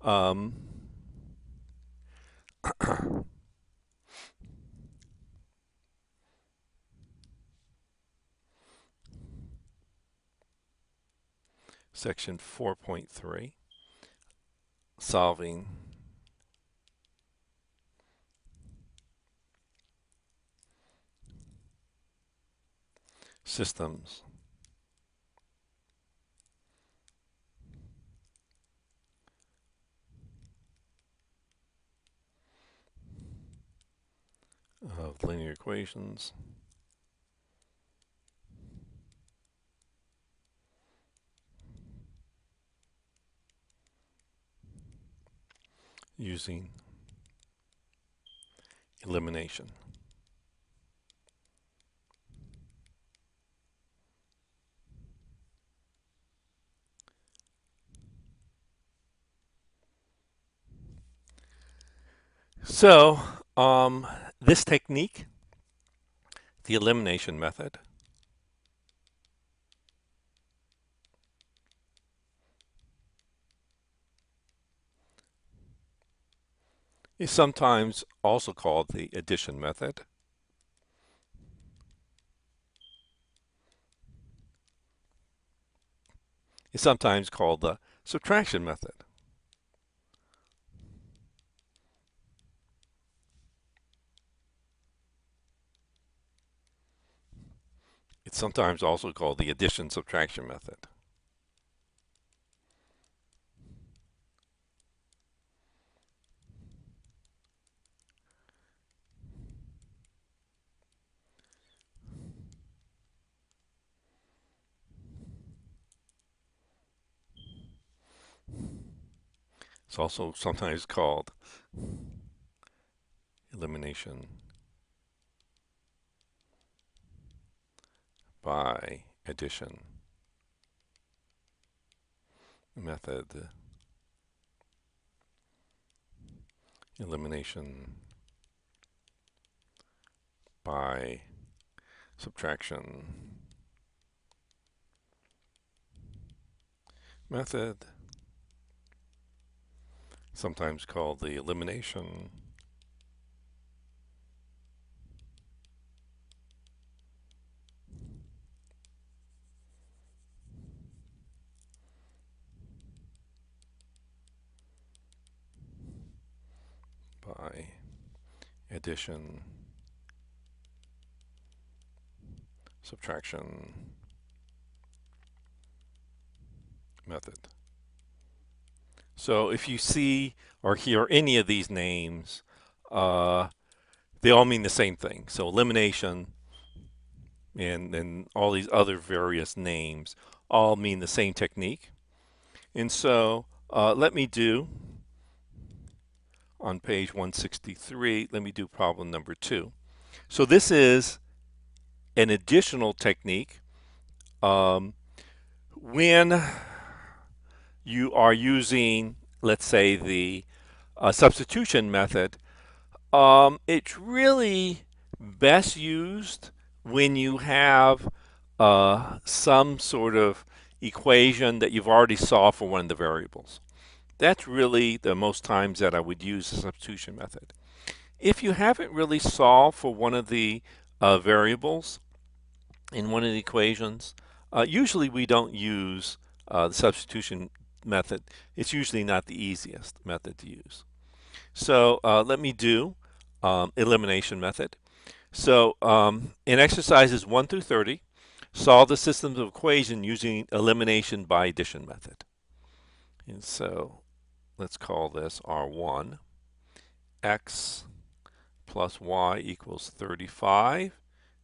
Um, Section 4.3, solving systems of linear equations using elimination. So, this technique, the elimination method, is sometimes also called the addition method. It's sometimes called the subtraction method. It's sometimes also called the addition subtraction method. It's also sometimes called elimination by addition method, elimination by subtraction method, sometimes called the elimination by addition subtraction method. So if you see or hear any of these names, they all mean the same thing. So elimination and all these other various names all mean the same technique. And so let me do, on page 163, let me do problem number 2. So this is an additional technique when you are using, let's say, the substitution method. It's really best used when you have some sort of equation that you've already solved for one of the variables. That's really the most times that I would use the substitution method. If you haven't really solved for one of the variables in one of the equations, usually we don't use the substitution method. It's usually not the easiest method to use. So let me do elimination method. So in exercises 1 through 30, solve the systems of equation using elimination by addition method. And so let's call this R1. X plus Y equals 35.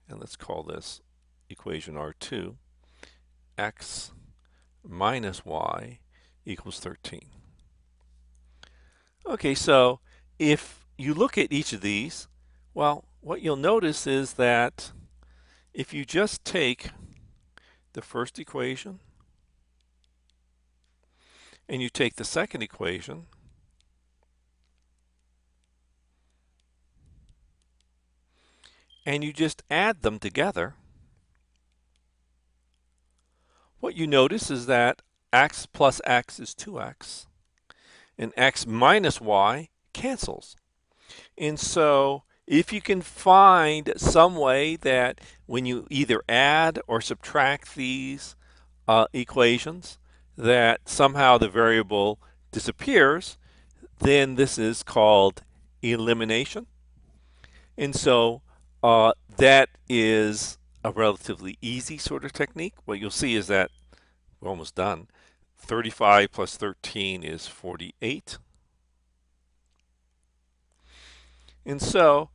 And let's call this equation R2. X minus Y equals 13. Okay, so if you look at each of these, well, what you'll notice is that if you just take the first equation and you take the second equation and you just add them together, what you notice is that x plus x is 2x and x minus y cancels. And so if you can find some way that when you either add or subtract these equations, that somehow the variable disappears, then this is called elimination. And so that is a relatively easy sort of technique. What you'll see is that we're almost done. 35 plus 13 is 48. And so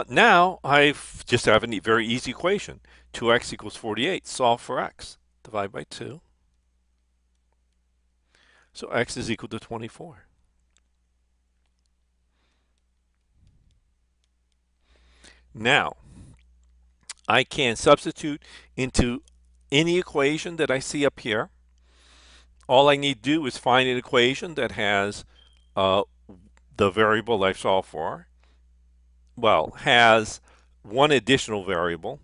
now I just have a very easy equation. 2x equals 48. Solve for x. Divide by 2. So x is equal to 24. Now, I can substitute into any equation that I see up here. All I need to do is find an equation that has the variable I've solved for, has one additional variable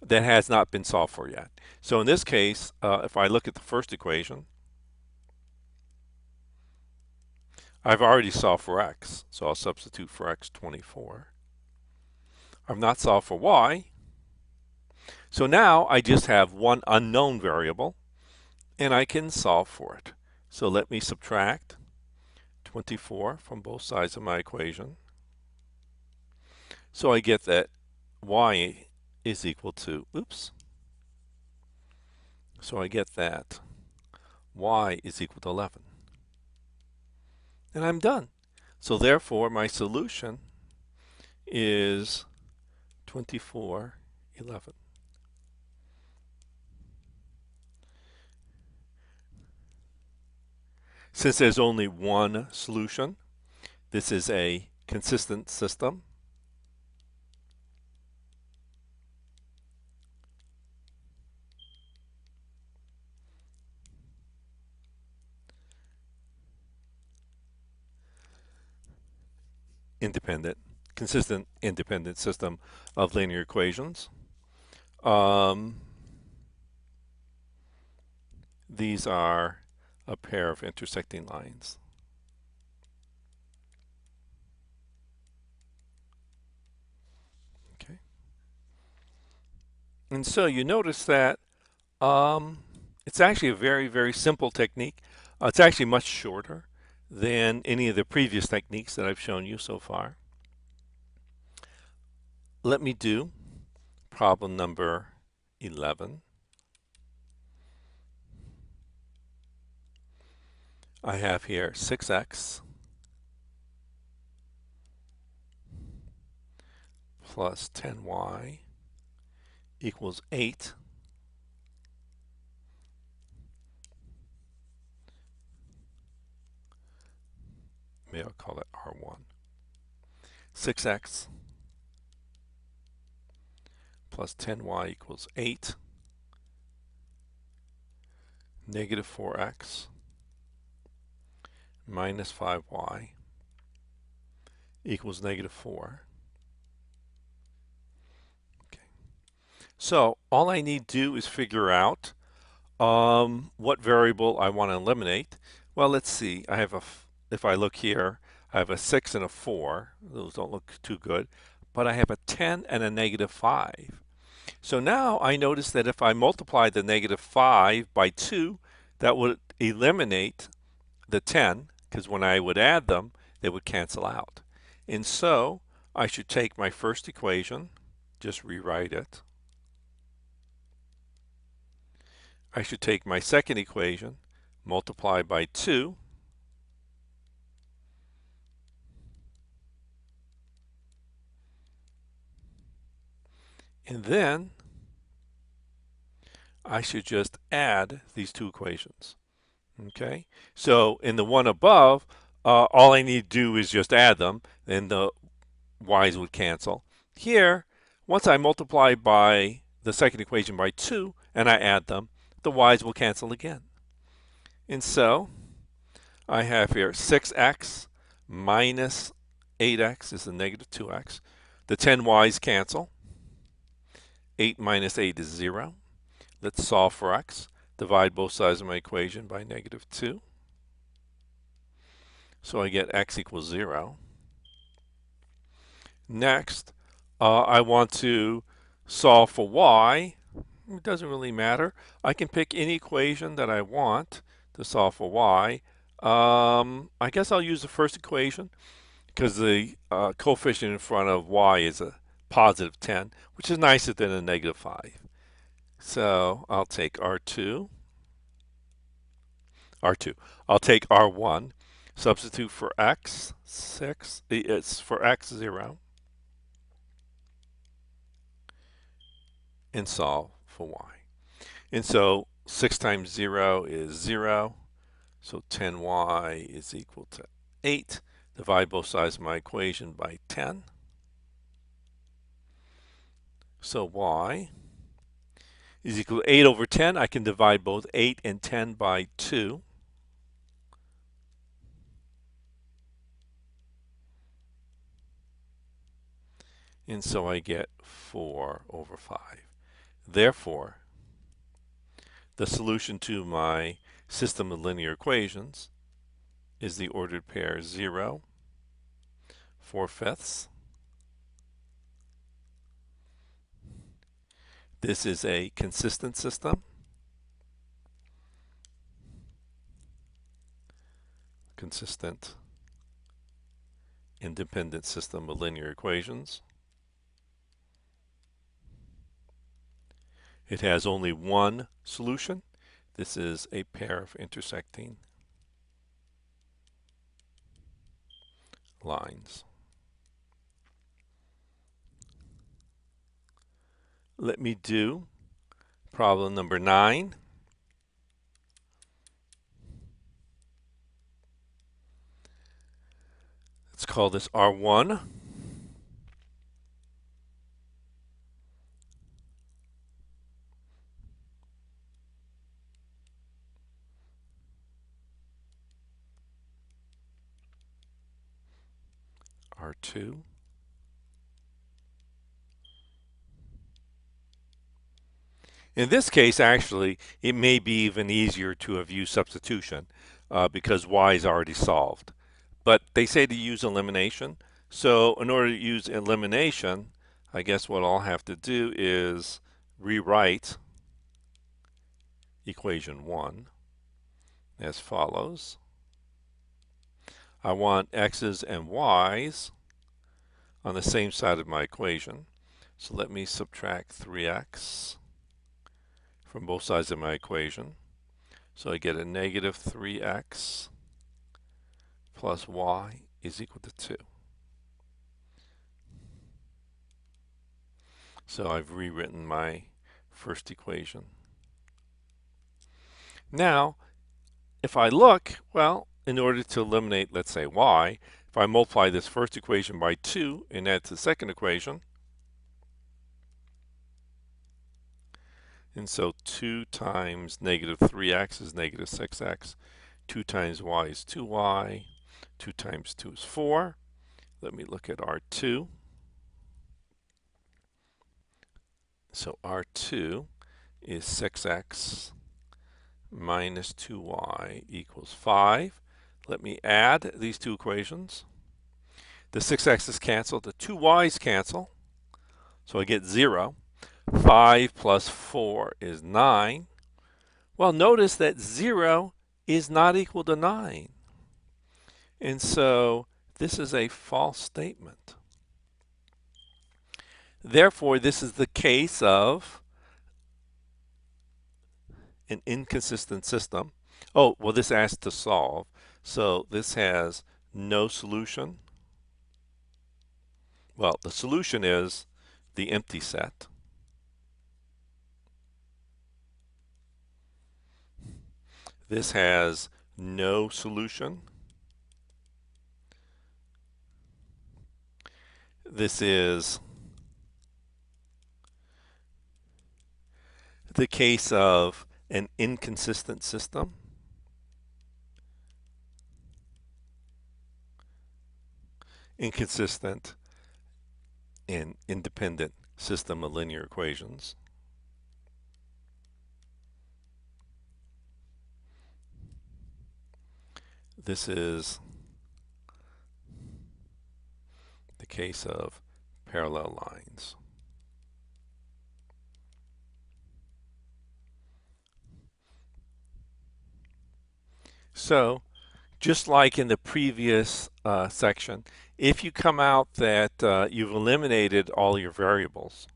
that has not been solved for yet. So in this case, if I look at the first equation, I've already solved for x, so I'll substitute for x 24. I've not solved for y, so now I just have one unknown variable, and I can solve for it. So let me subtract 24 from both sides of my equation. So I get that y is equal to, so I get that y is equal to 11. And I'm done. So therefore, my solution is 24, 11. Since there's only one solution, this is a consistent system. Consistent independent system of linear equations. These are a pair of intersecting lines. Okay. And so you notice that it's actually a very, very simple technique. It's actually much shorter than any of the previous techniques that I've shown you so far. Let me do problem number 11. I have here 6x plus 10y equals 8. Maybe I'll call it R1. 6x plus 10y equals 8. Negative 4x minus 5y equals negative 4. Okay. So all I need to do is figure out what variable I want to eliminate. Well, let's see. I have if I look here, I have a 6 and a 4. Those don't look too good. But I have a 10 and a negative 5. So now I notice that if I multiply the negative 5 by 2, that would eliminate the 10, because when I would add them, they would cancel out. And so I should take my first equation, just rewrite it. I should take my second equation, multiply by 2, and then I should just add these two equations. Okay, so in the one above, all I need to do is just add them, and the y's would cancel. Here, once I multiply by the second equation by 2 and I add them, the y's will cancel again. And so I have here 6x minus 8x is the negative 2x. The 10y's cancel. 8 minus 8 is 0. Let's solve for x. Divide both sides of my equation by negative 2. So I get x equals 0. Next, I want to solve for y. It doesn't really matter. I can pick any equation that I want to solve for y. I guess I'll use the first equation because the coefficient in front of y is a positive 10, which is nicer than a negative 5. So I'll take R2. I'll take R1, substitute for x, 6. It's for x, 0, and solve for y. And so 6 times 0 is 0. So 10y is equal to 8. Divide both sides of my equation by 10. So y is equal to 8 over 10. I can divide both 8 and 10 by 2. And so I get 4 over 5. Therefore, the solution to my system of linear equations is the ordered pair 0, 4/5. This is a consistent system. Consistent independent system of linear equations. It has only one solution. This is a pair of intersecting lines. Let me do problem number 9. Let's call this R1. R2. In this case, actually, it may be even easier to have used substitution because y is already solved. But they say to use elimination. So in order to use elimination, I guess what I'll have to do is rewrite equation 1 as follows. I want x's and y's on the same side of my equation. So let me subtract 3x from both sides of my equation. So I get a negative 3x plus y is equal to 2. So I've rewritten my first equation. Now, if I look, well, in order to eliminate, let's say, y, if I multiply this first equation by 2 and add to the second equation, and so 2 times negative 3x is negative 6x, 2 times y is 2y, 2 times 2 is 4. Let me look at R2. So R2 is 6x minus 2y equals 5. Let me add these two equations. The 6x's cancel, the 2y's cancel, so I get 0. 5 plus 4 is 9. Well, notice that 0 is not equal to 9. And so this is a false statement. Therefore, this is the case of an inconsistent system. Oh, well, this asks to solve. So this has no solution. Well, the solution is the empty set. This has no solution. This is the case of an inconsistent system. Inconsistent and independent system of linear equations. This is case of parallel lines. So just like in the previous section, if you come out that you've eliminated all your variables,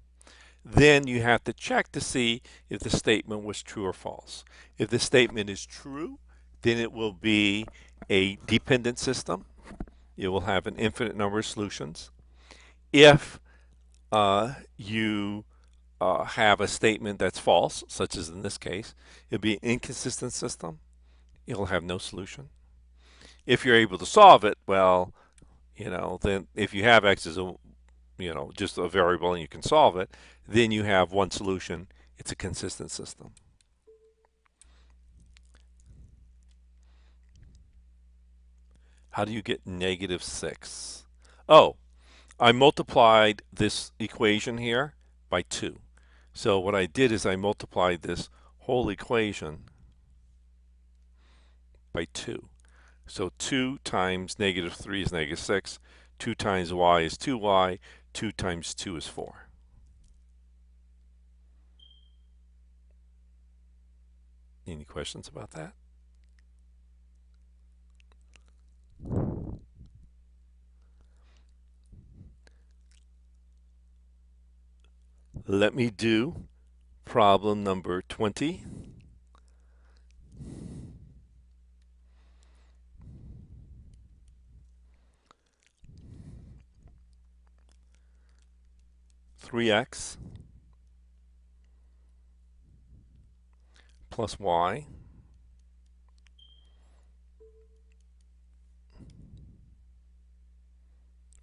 then you have to check to see if the statement was true or false. If the statement is true, then it will be a dependent system. It will have an infinite number of solutions. If you have a statement that's false, such as in this case, it'll be an inconsistent system. It'll have no solution. If you're able to solve it, well, then if you have x as a, just a variable and you can solve it, then you have one solution. It's a consistent system. How do you get -6? Oh, I multiplied this equation here by 2. So what I did is I multiplied this whole equation by 2. So 2 times -3 is -6. 2 times y is 2y. 2 times 2 is 4. Any questions about that? Let me do problem number 20. Three x plus y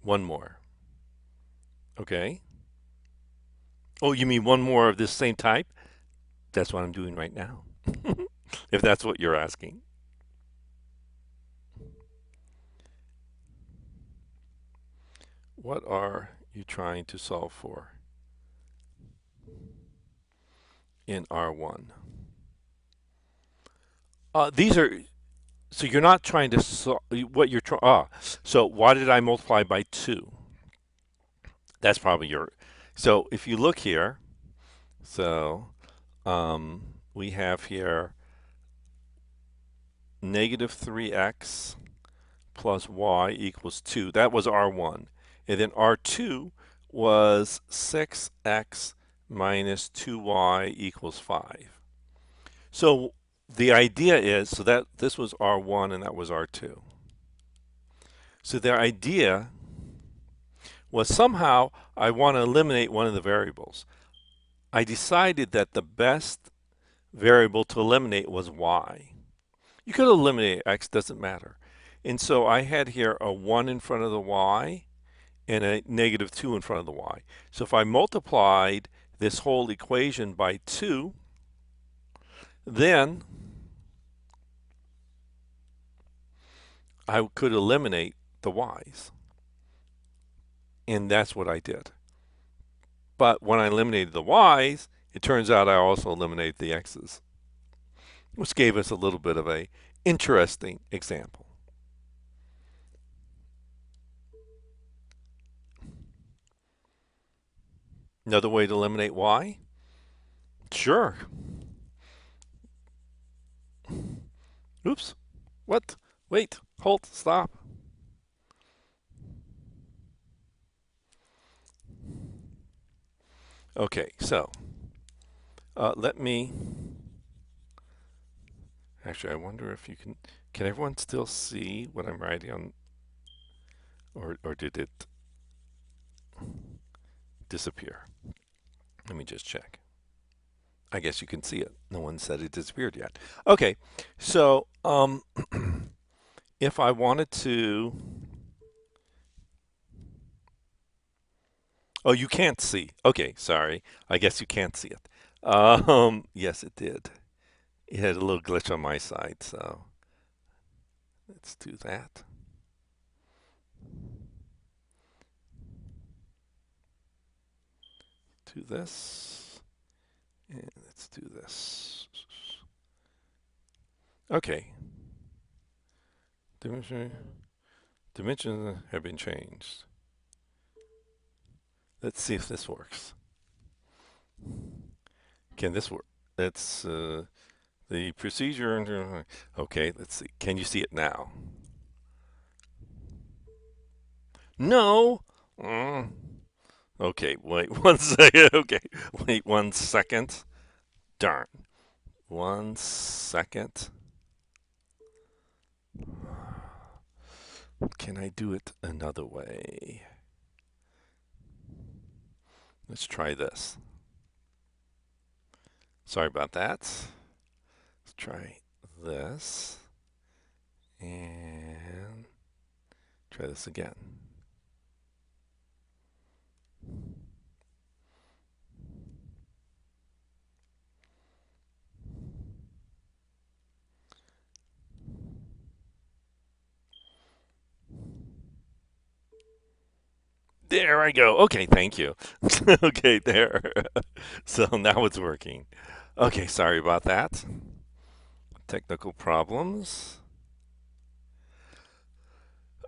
one more. Okay. Oh, you mean one more of this same type? That's what I'm doing right now. If that's what you're asking. What are you trying to solve for in R1? These are, so you're not trying to solve, what you're trying, so why did I multiply by 2? That's probably your, so if you look here, so we have here -3x plus y equals 2. That was R1. And then R2 was 6x minus 2y equals 5. So the idea is, so that this was R1 and that was R2. So their idea was somehow I want to eliminate one of the variables. I decided that the best variable to eliminate was y. You could eliminate x, doesn't matter. And so I had here a 1 in front of the y and a -2 in front of the y. So if I multiplied this whole equation by 2, then I could eliminate the y's. And that's what I did. But when I eliminated the y's, it turns out I also eliminated the x's, which gave us a little bit of a interesting example. Another way to eliminate y? Sure. Oops. What? Wait. Halt. Stop. Okay, so let me, actually I wonder if you can everyone still see what I'm writing on, or did it disappear? Let me just check. I guess you can see it. No one said it disappeared yet. Okay, so if I wanted to, oh, you can't see. Okay, sorry. I guess you can't see it. Yes, it did. It had a little glitch on my side, so let's do that. Do this, and let's do this. Okay. Dimensions have been changed. Let's see if this works. Can this work? That's the procedure. Okay, let's see. Can you see it now? No. Mm. Okay, wait 1 second. Okay, wait 1 second. Darn. 1 second. Can I do it another way? Let's try this. Sorry about that. Let's try this. And try this again. There I go. Okay, thank you. Okay, there. So now it's working. Okay, sorry about that. Technical problems.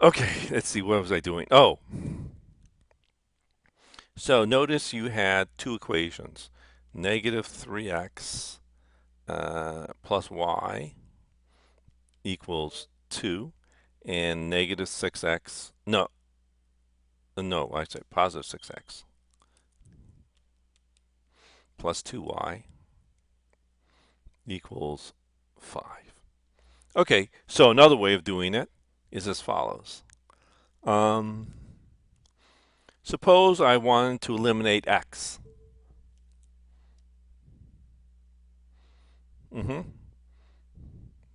Okay, let's see. What was I doing? Oh, so notice you had two equations. Negative 3x plus y equals 2, and negative 6x, no, I say positive 6x plus 2y equals 5. Okay, so another way of doing it is as follows. Suppose I wanted to eliminate x.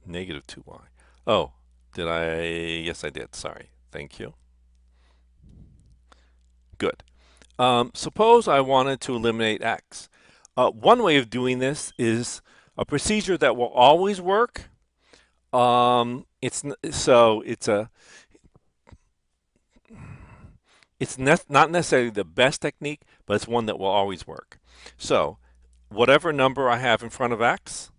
Negative 2y. Oh, did I? Yes, I did. Sorry. Thank you. Good. Suppose I wanted to eliminate x. One way of doing this is a procedure that will always work. Not necessarily the best technique, but it's one that will always work. So whatever number I have in front of x,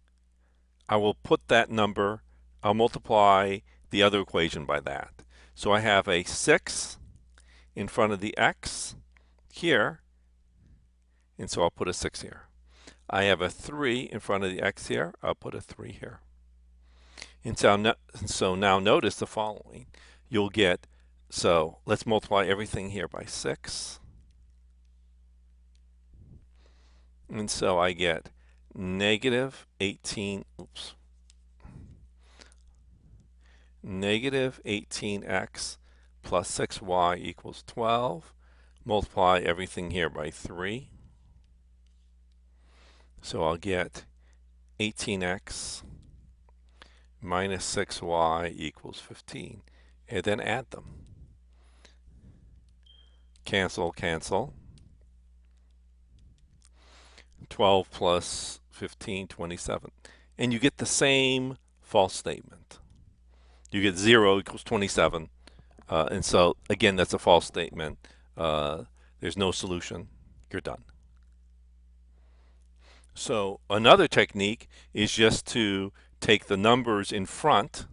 I will put that number, I'll multiply the other equation by that. So I have a 6 in front of the x here, and so I'll put a 6 here. I have a 3 in front of the x here, I'll put a 3 here. And so now notice the following. You'll get, so let's multiply everything here by 6. And so I get negative 18, negative 18x plus 6y equals 12. Multiply everything here by 3. So I'll get 18x minus 6y equals 15. And then add them. Cancel, cancel. 12 plus 15, 27. And you get the same false statement. You get 0 equals 27. And so, again, that's a false statement. There's no solution. You're done. So another technique is just to take the numbers in front.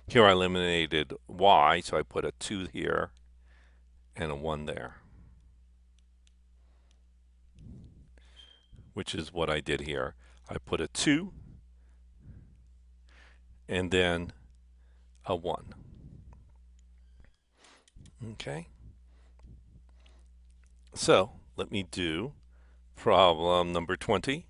Here I eliminated y, so I put a 2 here and a 1 there, which is what I did here. I put a 2 and then a 1. Okay. So let me do problem number 20.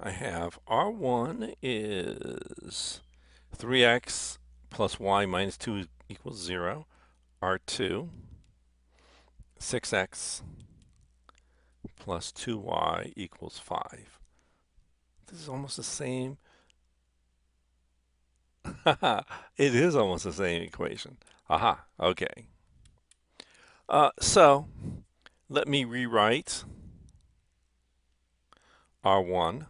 I have R1 is 3x plus y minus 2 equals 0. R2, 6x plus 2y equals 5. This is almost the same. It is almost the same equation. Aha, okay. So let me rewrite R1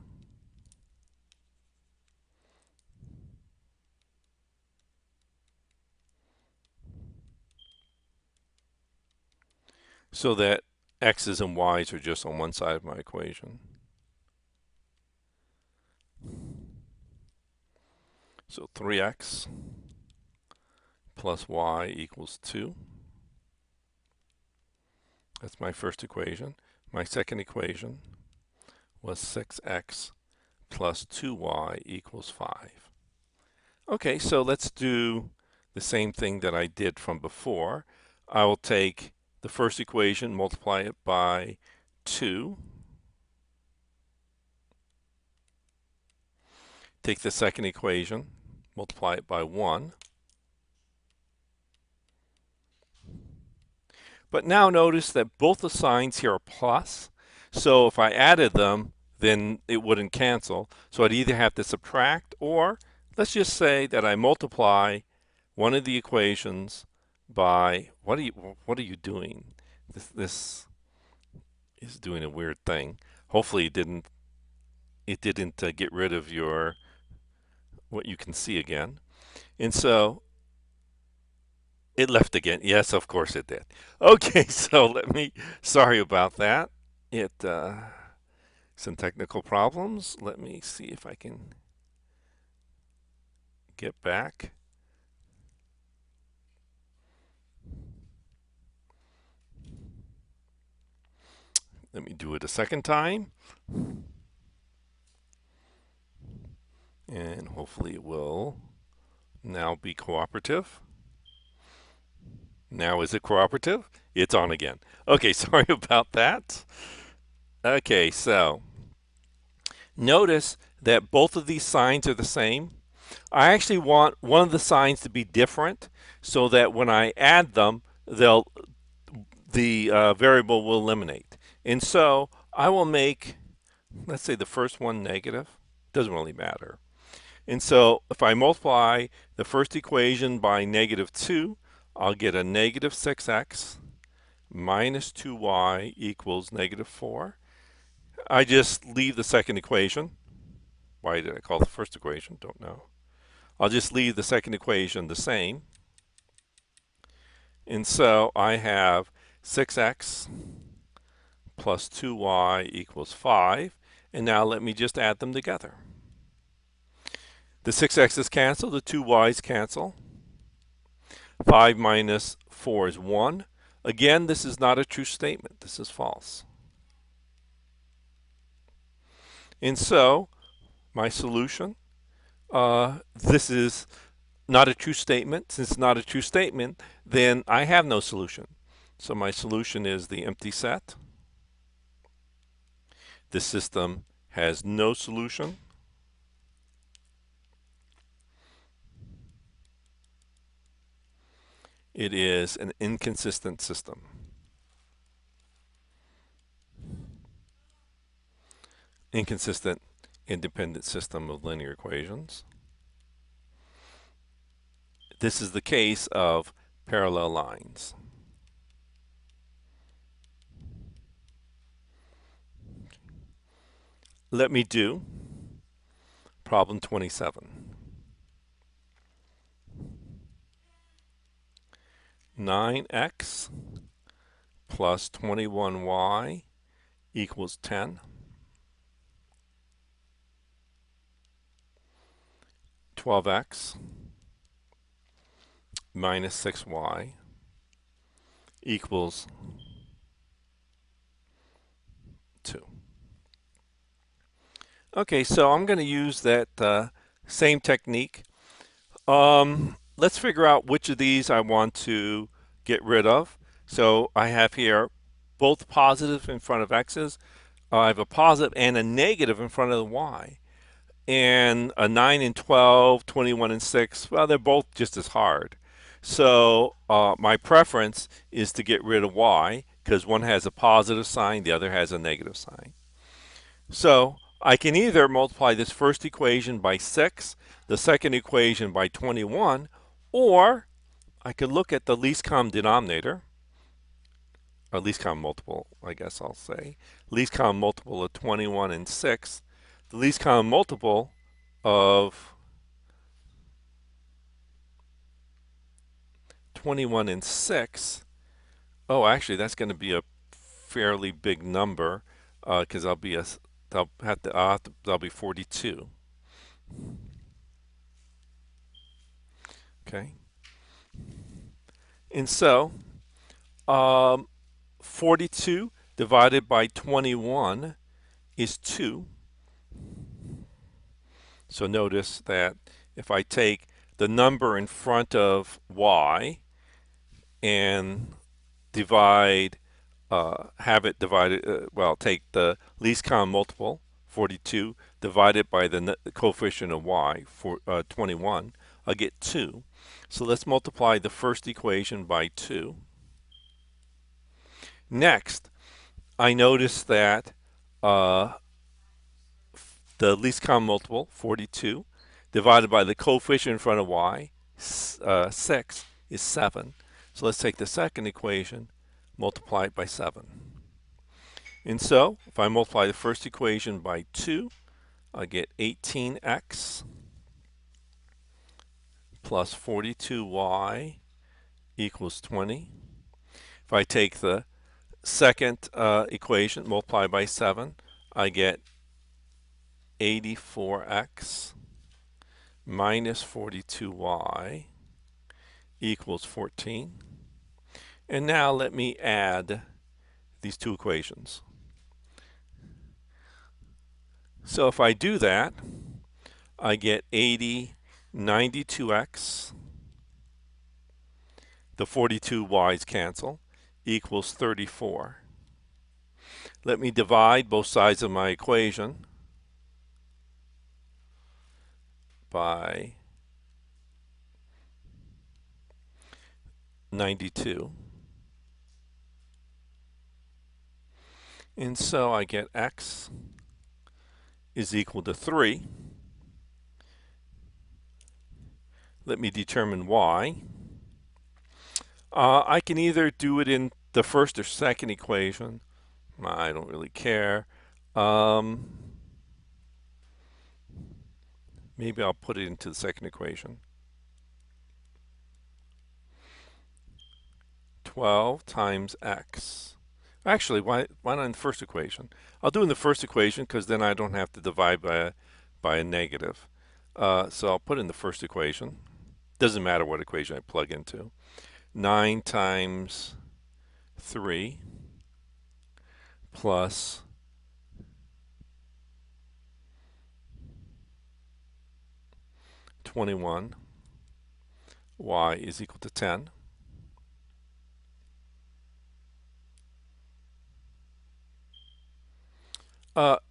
so that x's and y's are just on one side of my equation. So 3x plus y equals 2. That's my first equation. My second equation was 6x plus 2y equals 5. Okay, so let's do the same thing that I did from before. I will take the first equation, multiply it by 2. Take the second equation, multiply it by 1. But now notice that both the signs here are plus. So if I added them, then it wouldn't cancel. So I'd either have to subtract, or let's just say that I multiply one of the equations by, what are you doing? This is doing a weird thing. Hopefully it didn't get rid of your what you can see again. And so it left again. Yes, of course it did. Okay, so sorry about that. Some technical problems. Let me see if I can get back. Let me do it a second time. And hopefully it will now be cooperative. Now is it cooperative? It's on again. Okay, sorry about that. Okay, so notice that both of these signs are the same. I actually want one of the signs to be different so that when I add them, the variable will eliminate. And so I will make, let's say the first one negative. Doesn't really matter. And so if I multiply the first equation by negative 2, I'll get a negative 6x minus 2y equals negative 4. I just leave the second equation. Why did I call the first equation? Don't know. I'll just leave the second equation the same. And so I have 6x plus 2y equals 5. And now let me just add them together. The 6x's cancel, the 2y's cancel. 5 minus 4 is 1. Again, this is not a true statement. This is false. And so my solution, this is not a true statement. Since it's not a true statement, then I have no solution. So my solution is the empty set. This system has no solution. It is an inconsistent system. Inconsistent independent system of linear equations. This is the case of parallel lines. Let me do problem 27. 9x plus 21y equals 10. 12x minus 6y equals 2. Okay, so I'm going to use that same technique. Let's figure out which of these I want to get rid of. So I have here both positive in front of x's. I have a positive and a negative in front of the y. And a 9 and 12, 21 and 6, well, they're both just as hard. So my preference is to get rid of y because one has a positive sign, the other has a negative sign. So I can either multiply this first equation by 6, the second equation by 21, or I could look at the least common denominator, or least common multiple, I guess I'll say. Least common multiple of 21 and 6. The least common multiple of 21 and 6. Oh, actually, that's going to be a fairly big number because that'll be 42. Okay, and so um, 42 divided by 21 is 2. So notice that if I take the number in front of y and divide, have it divided, take the least common multiple, 42, divided by the coefficient of y, 21, I get 2. So let's multiply the first equation by 2. Next, I notice that uh, the least common multiple, 42, divided by the coefficient in front of y, 6, is 7. So let's take the second equation, multiply it by 7. And so, if I multiply the first equation by 2, I get 18x plus 42y equals 20. If I take the second equation, multiply by 7, I get 84x minus 42y equals 14. And now let me add these two equations. So if I do that, I get 92x, the 42y's cancel, equals 34. Let me divide both sides of my equation by 92. And so I get x is equal to 3. Let me determine y. I can either do it in the first or second equation. I don't really care. Maybe I'll put it into the second equation. 12 times x. Actually, why not in the first equation? I'll do in the first equation because then I don't have to divide by a negative. So I'll put in the first equation. Doesn't matter what equation I plug into. 9 times 3 plus 21 y is equal to 10.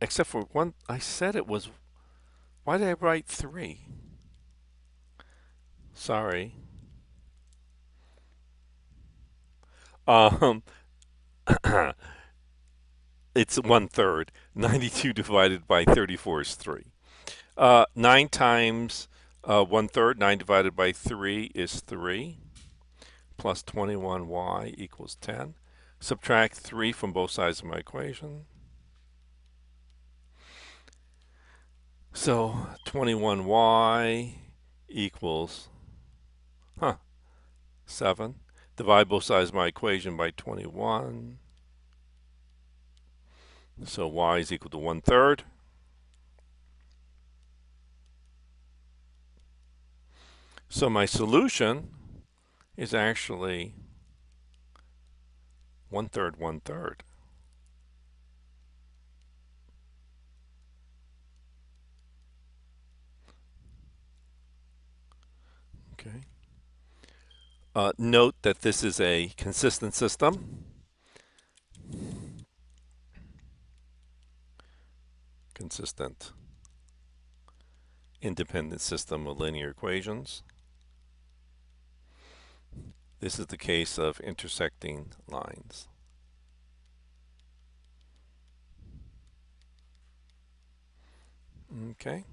Except for one, I said it was, why did I write 3? Sorry. It's 1/3. 92 divided by 34 is 3. 9 times 1/3, 9 divided by 3 is 3, plus 21y equals 10. Subtract 3 from both sides of my equation. So 21y equals 7. Divide both sides of my equation by 21. So y is equal to 1/3. So my solution is actually 1/3, 1/3. Okay. Note that this is a consistent system. Consistent independent system of linear equations. This is the case of intersecting lines. Okay.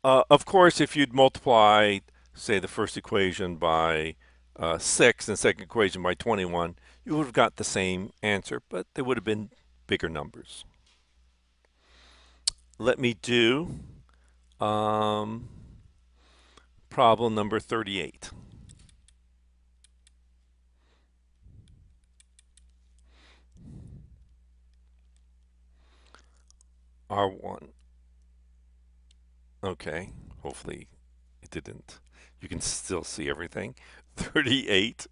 Of course, if you'd multiply, say, the first equation by 6 and the second equation by 21, you would have got the same answer, but they would have been bigger numbers. Let me do problem number 38. R1. Okay, hopefully it didn't. You can still see everything. 38,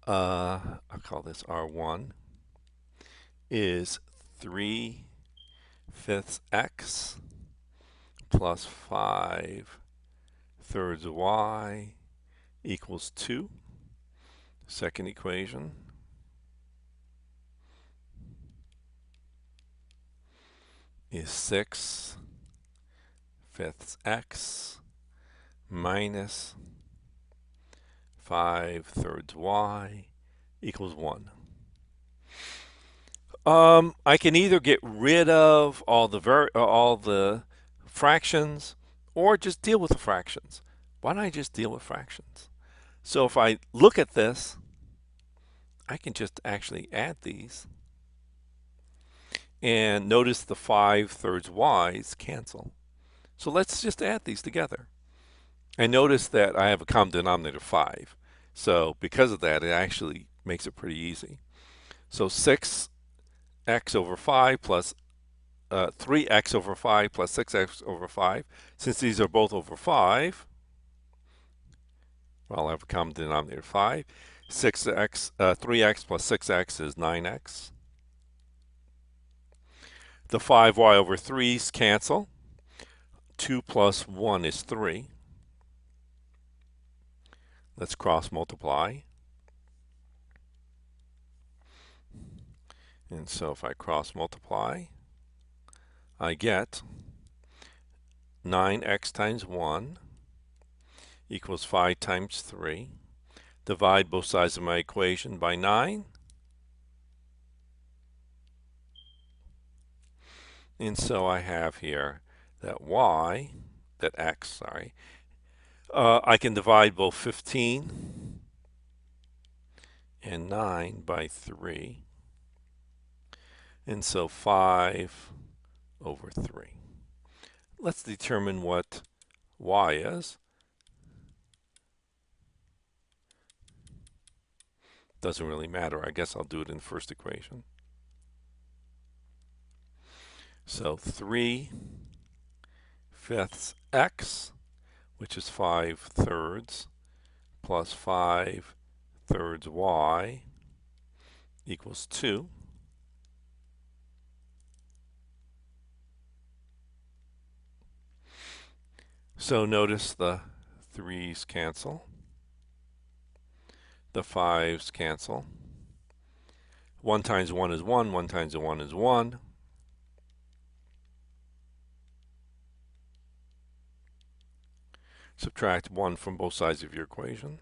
I'll call this R1, is 3/5 x plus 5/3 y equals 2. Second equation is 6/5 x minus 5/3 y equals 1. I can either get rid of all the fractions or just deal with the fractions. Why don't I just deal with fractions? So if I look at this, I can just actually add these. And notice the 5/3 y's cancel. So let's just add these together. And notice that I have a common denominator 5. So because of that, it actually makes it pretty easy. So 6x over 5 plus 3x over 5 plus 6x over 5. Since these are both over 5, well, I have a common denominator 5. 3x plus 6x is 9x. The 5y over 3's cancel. 2 plus 1 is 3. Let's cross multiply. And so if I cross multiply, I get 9x times 1 equals 5 times 3. Divide both sides of my equation by 9. And so I have here that x, I can divide both 15 and 9 by 3. And so 5 over 3. Let's determine what y is. Doesn't really matter. I guess I'll do it in the first equation. So 3/5 x, which is 5/3, plus 5/3 y equals 2. So notice the 3's cancel. The 5's cancel. 1 times 1 is 1. 1 times 1 is 1. Subtract 1 from both sides of your equation.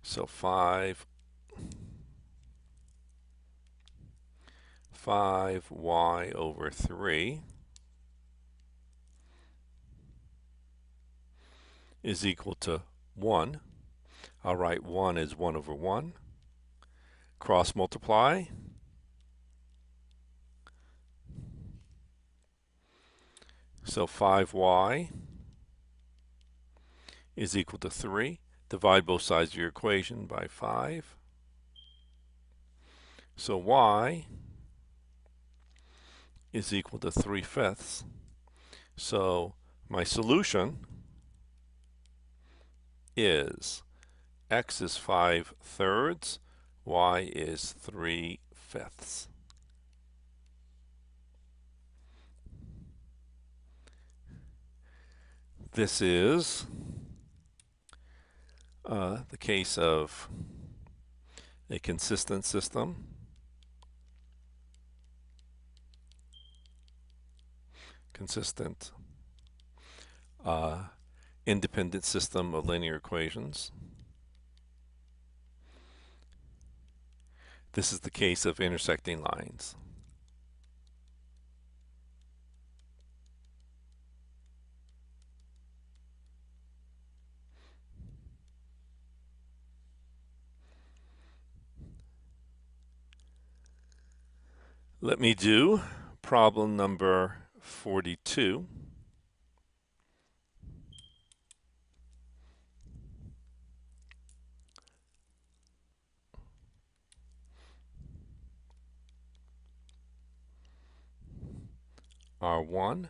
So 5y over 3 is equal to 1. I'll write 1 as 1 over 1. Cross multiply. So 5y is equal to 3. Divide both sides of your equation by 5. So y is equal to 3/5. So my solution is x is 5/3, y is 3/5. This is the case of a consistent system. Consistent independent system of linear equations. This is the case of intersecting lines. Let me do problem number 42. R1,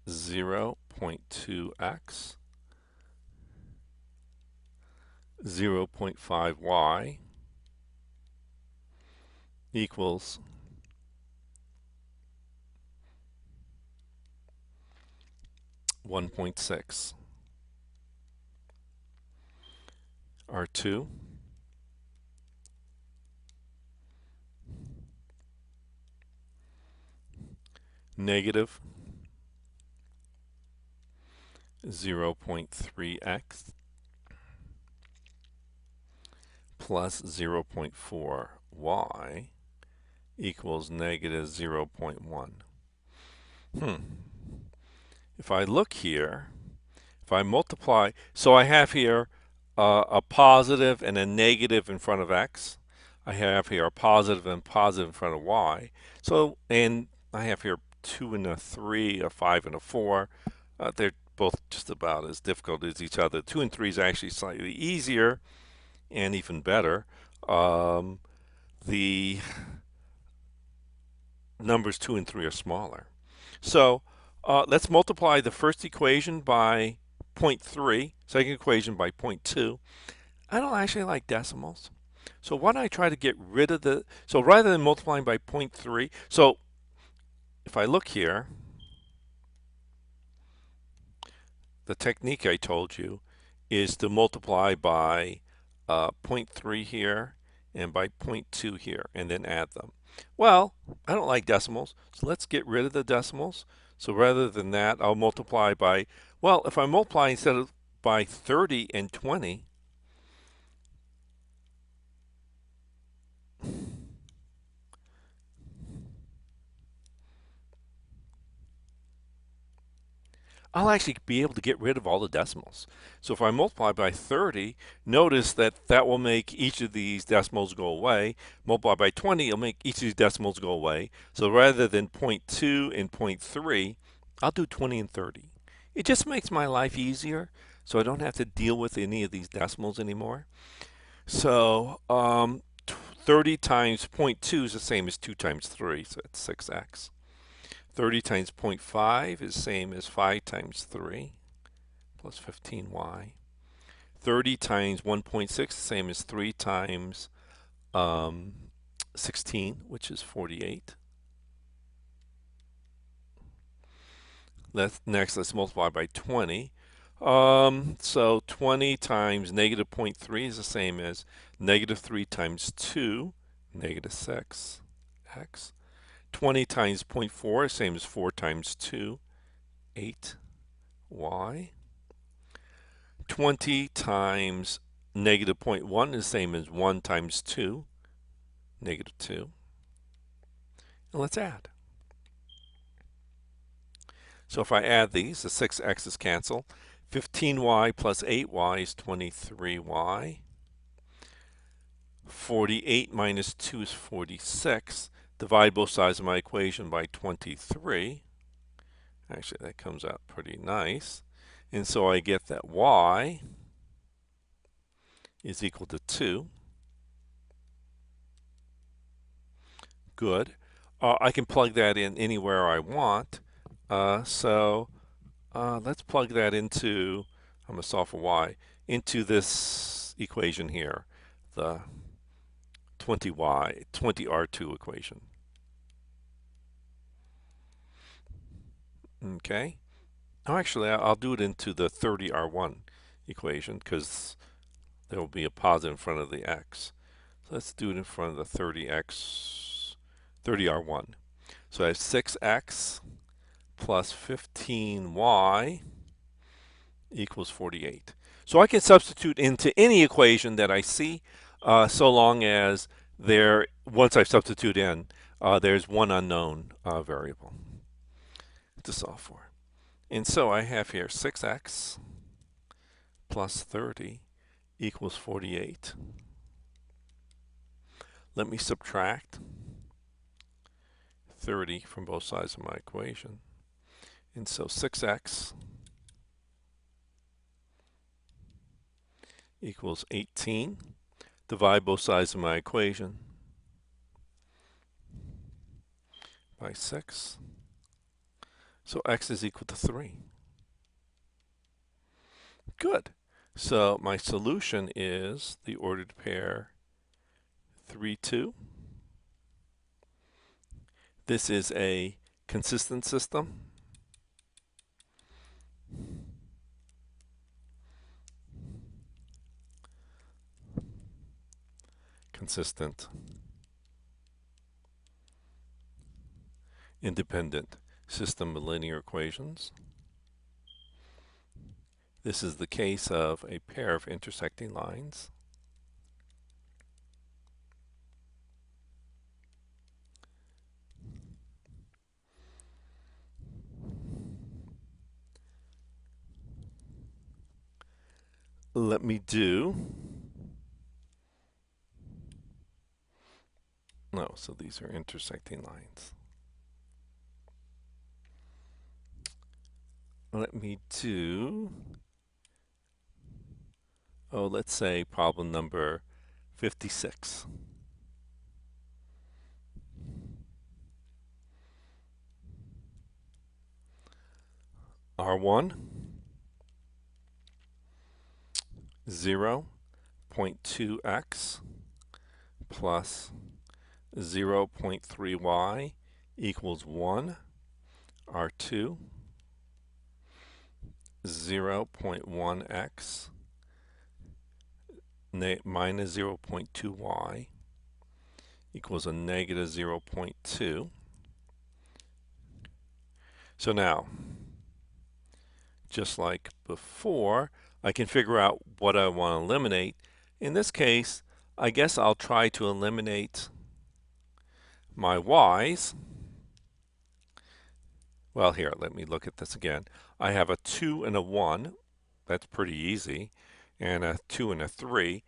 0.2x, 0.5y equals 1.6. R2, negative 0.3x plus 0.4y equals negative 0.1. If I look here, if I multiply, so I have here a positive and a negative in front of x. I have here a positive and positive in front of y. So, and I have here 2 and a 3, a 5 and a 4. They're both just about as difficult as each other. 2 and 3 is actually slightly easier and even better. The numbers 2 and 3 are smaller. So let's multiply the first equation by 0.3, second equation by 0.2. I don't actually like decimals. So why don't I try to get rid of the, so rather than multiplying by 0.3, so if I look here, the technique I told you is to multiply by 0.3 here and by 0.2 here and then add them. Well, I don't like decimals, so let's get rid of the decimals. So rather than that, I'll multiply by, well, if I multiply instead of by 30 and 20, I'll actually be able to get rid of all the decimals. So if I multiply by 30, notice that that will make each of these decimals go away. Multiply by 20, it'll make each of these decimals go away. So rather than 0.2 and 0.3, I'll do 20 and 30. It just makes my life easier, so I don't have to deal with any of these decimals anymore. So 30 times 0.2 is the same as 2 times 3, so it's 6x. 30 times 0.5 is the same as 5 times 3 plus 15y. 30 times 1.6 is the same as 3 times 16, which is 48. Next, let's multiply by 20. So 20 times negative 0.3 is the same as negative 3 times 2, negative 6x. 20 times 0.4 is the same as 4 times 2, 8y. 20 times negative 0.1 is the same as 1 times 2, negative 2. And let's add. So if I add these, the 6x's cancel. 15y plus 8y is 23y. 48 minus 2 is 46. Divide both sides of my equation by 23. Actually, that comes out pretty nice. And so I get that y is equal to 2. Good. I can plug that in anywhere I want. So let's plug that into, I'm going to solve for y, into this equation here, the 20R2 equation. Okay. Oh, actually, I'll do it into the 30R1 equation because there will be a positive in front of the x. So let's do it in front of the 30R1. So I have 6x plus 15y equals 48. So I can substitute into any equation that I see, so long as once I substitute in, there's one unknown variable to solve for. And so I have here 6x plus 30 equals 48. Let me subtract 30 from both sides of my equation. And so 6x equals 18. Divide both sides of my equation. by 6. So x is equal to 3. Good. So my solution is the ordered pair 3, 2. This is a consistent system. Consistent, independent system of linear equations. This is the case of a pair of intersecting lines. Let me do, no, so these are intersecting lines. Let me do, let's say problem number 56. R1, 0.2x plus 0.3y equals 1. R2, 0.1x minus 0.2y equals a negative 0.2. So now, just like before, I can figure out what I want to eliminate. In this case, I guess I'll try to eliminate my y's. Well, here, let me look at this again. I have a 2 and a 1. That's pretty easy. And a 2 and a 3.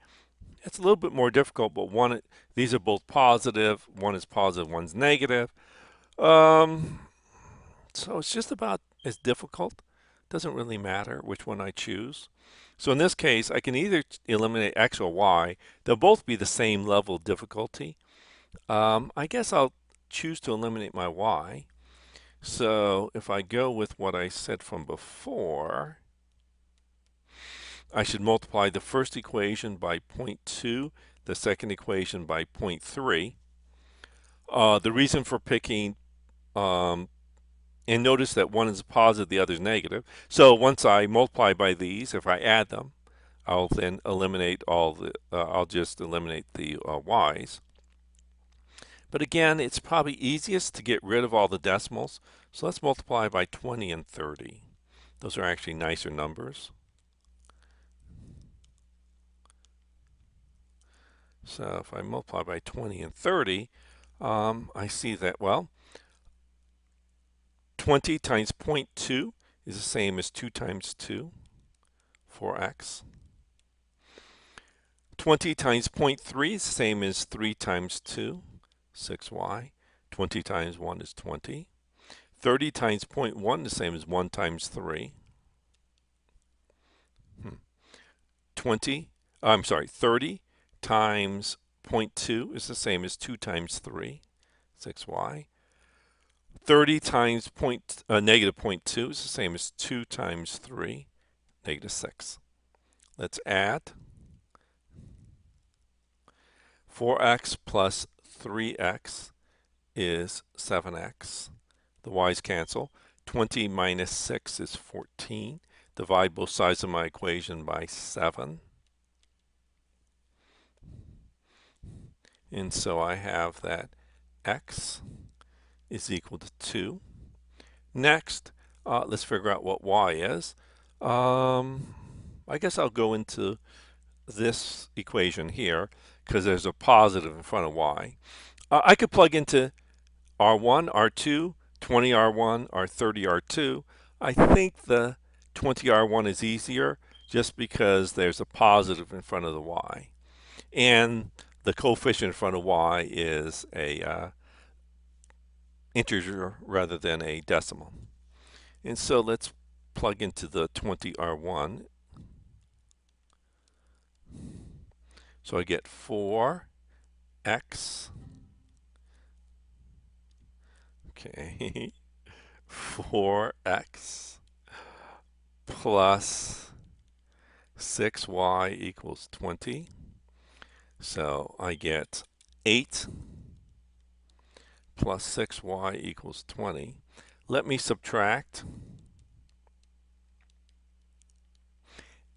It's a little bit more difficult, but these are both positive. One is positive, one's negative. So it's just about as difficult. Doesn't really matter which one I choose. So in this case, I can either eliminate x or y. They'll both be the same level of difficulty. I guess I'll choose to eliminate my y. So if I go with what I said from before, I should multiply the first equation by 0.2, the second equation by 0.3. The reason for picking, and notice that one is positive, the other is negative. So once I multiply by these, if I add them, I'll then eliminate I'll just eliminate the y's. But again, it's probably easiest to get rid of all the decimals. So let's multiply by 20 and 30. Those are actually nicer numbers. So if I multiply by 20 and 30, I see that, well, 20 times 0.2 is the same as 2 times 2, 4x. 20 times 0.3 is the same as 3 times 2, 6y. 20 times 1 is 20. 30 times 0.1 is the same as 1 times 3. 30 times 0.2 is the same as 2 times 3, 6y. 30 times negative 0.2 is the same as 2 times 3, negative 6. Let's add 4x plus 3x is 7x. The y's cancel. 20 minus 6 is 14. Divide both sides of my equation by 7. And so I have that x is equal to 2. Next, let's figure out what y is. I guess I'll go into this equation here because there's a positive in front of y. I could plug into R1, R2, 20R1, or 30R2. I think the 20R1 is easier just because there's a positive in front of the y. And the coefficient in front of y is a integer rather than a decimal. And so let's plug into the 20R1. So I get 4x. Okay. 4x plus 6y equals 20. So I get 8 plus 6y equals 20. Let me subtract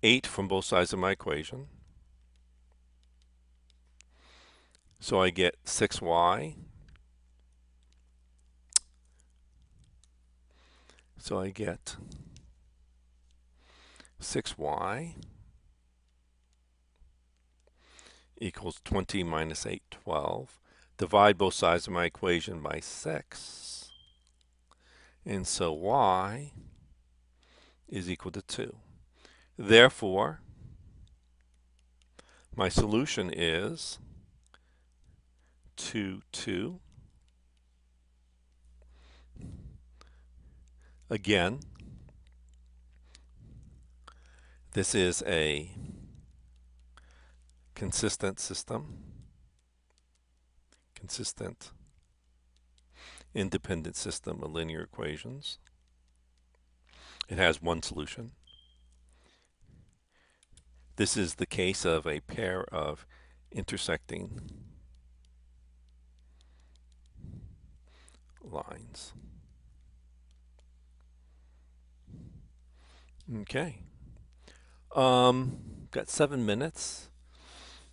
8 from both sides of my equation. So I get 6y. So I get 6y equals 20 minus 8, 12. Divide both sides of my equation by 6. And so y is equal to 2. Therefore, my solution is 2, 2. Again, this is a consistent system, consistent independent system of linear equations. It has one solution. This is the case of a pair of intersecting lines. Okay. Got 7 minutes.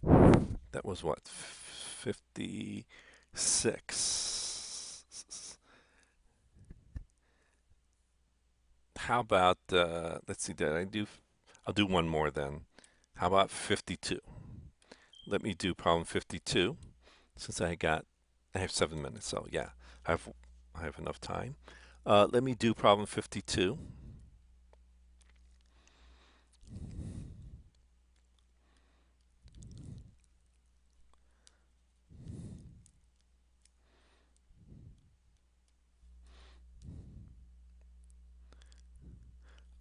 That was what, 56. How about, let's see, I'll do one more then. How about 52? Let me do problem 52 since I have 7 minutes. So yeah, I have enough time. Let me do problem 52.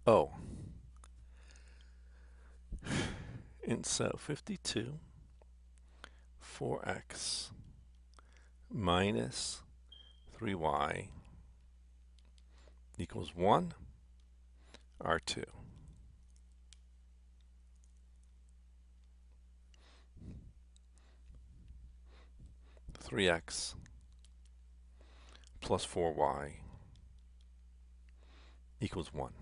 Oh, and so 52, 4x minus 3y equals 1, R2. 3x plus 4y equals 1.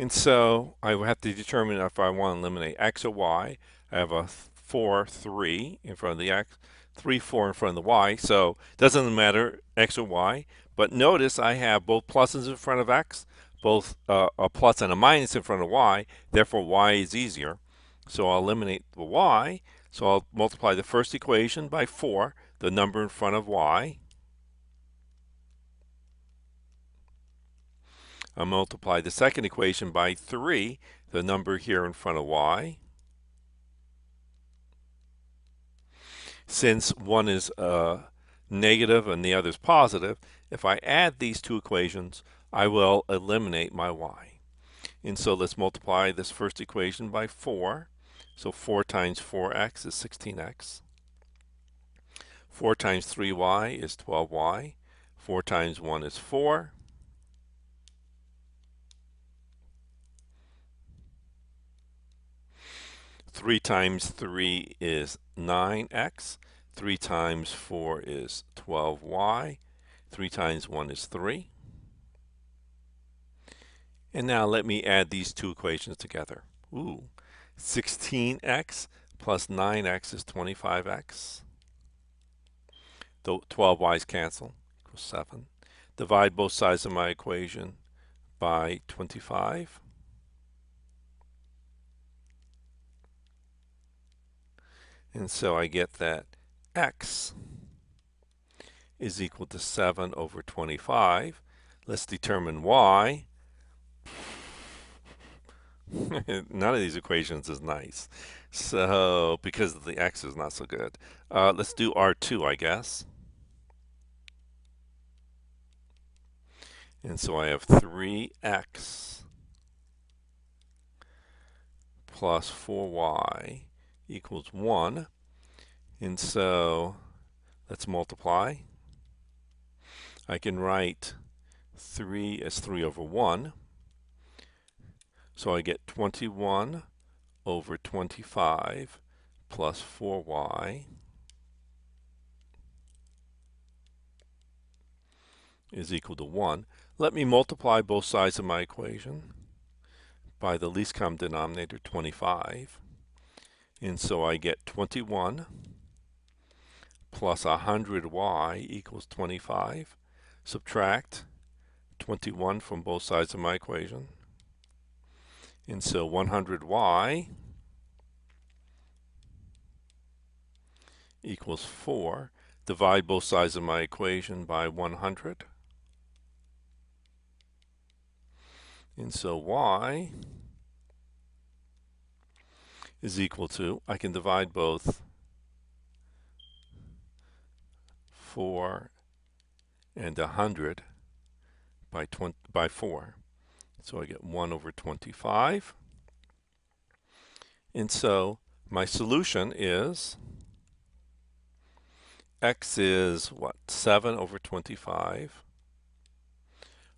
And so I will have to determine if I want to eliminate x or y. I have a 4, 3 in front of the x, 3, 4 in front of the y. So it doesn't matter x or y. But notice I have both pluses in front of x, both a plus and a minus in front of y. Therefore, y is easier. So I'll eliminate the y. So I'll multiply the first equation by 4, the number in front of y. I'll multiply the second equation by 3, the number here in front of y. Since one is negative and the other is positive, if I add these two equations, I will eliminate my y. And so let's multiply this first equation by 4. So 4 times 4x is 16x. 4 times 3y is 12y. 4 times 1 is 4. 3 times 3 is 9x. 3 times 4 is 12y. 3 times 1 is 3. And now let me add these two equations together. 16x plus 9x is 25x. The 12y's cancel, equals 7. Divide both sides of my equation by 25. And so I get that x is equal to 7 over 25. Let's determine y. None of these equations is nice. So, because the x is not so good. Let's do R2, I guess. And so I have 3x plus 4y equals 1. And so let's multiply. I can write 3 as 3 over 1. So I get 21 over 25 plus 4y is equal to 1. Let me multiply both sides of my equation by the least common denominator, 25. And so I get 21 plus 100y equals 25. Subtract 21 from both sides of my equation. And so 100y equals 4. Divide both sides of my equation by 100. And so y is equal to, I can divide both 4 and 100 by 4. So I get 1 over 25. And so my solution is x is what? 7 over 25.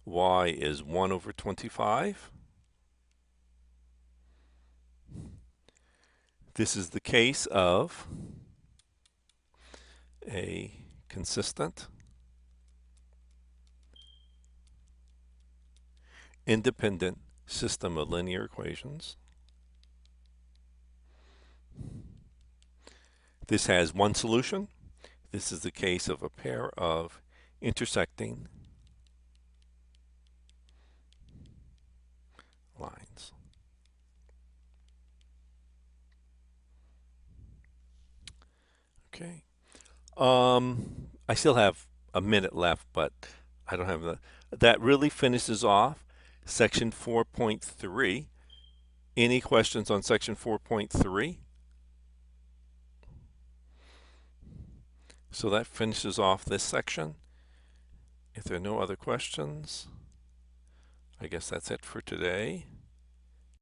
Y is 1 over 25. This is the case of a consistent, independent system of linear equations. This has one solution. This is the case of a pair of intersecting lines. Okay. I still have a minute left, but I don't have that really finishes off section 4.3. Any questions on section 4.3? So that finishes off this section. If there are no other questions, I guess that's it for today.